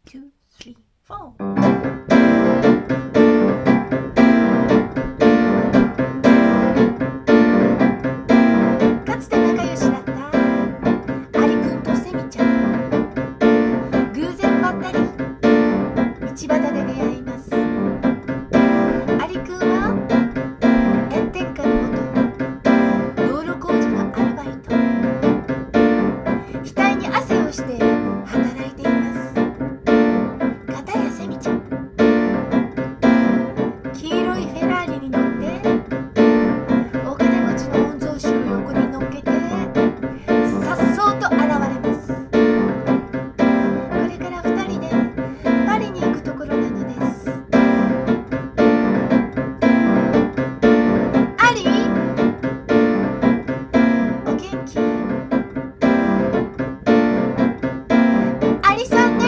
two, three, four. かつて仲良しだったアリくんとセミちゃん、偶然ばったり道端で出会います。アリくんは炎天下の下、道路工事のアルバイト、額に汗をして働いています。片やセミちゃん、黄色いフェラーリに乗ってお金持ちの御曹司を横に乗っけて颯爽と現れます。これから2人でパリに行くところなのです。アリ、お元気？アリさんね、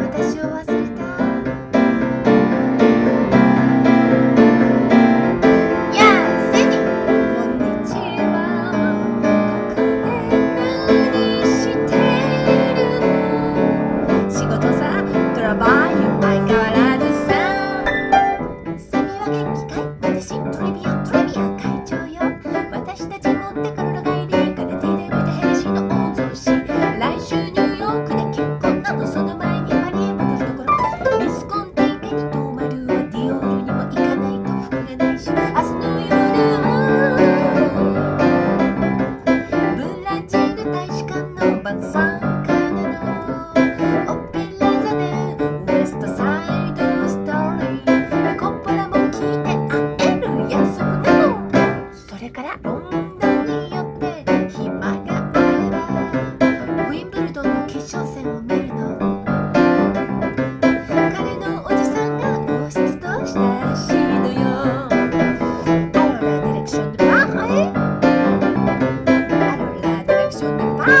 私を忘れた？やあ、セミ、こんにちは。ここで何してるの？仕事さ、トラバイユ、相変わらずさ。セミは元気かい？私、トレビアン会長よ。私たちモンテカルロ帰り、カレティで見たヘルシーの御曹司。来週ニューヨークで結婚なの、その前にパリへも出るところ。ビスコンティ家に泊まるわ、ディオールにも行かないと服がないし、明日の夜はブラジル大使館の晩餐会なの。オペラ座でウエストサイドストーリー、コッポラも聞いて会える約束なの。それからロンドンによって暇があればウィンブルドンの決勝戦を見るの。彼のおじさんが王室と親しいのよ。Alors la direction de Paris, alors la direction de Paris.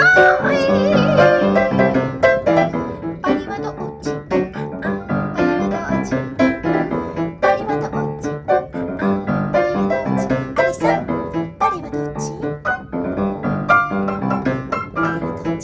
パリはどっち？パリはどっち？パリはどっち？パリはどっち？アリさん、パリはどっち？パリはどっち？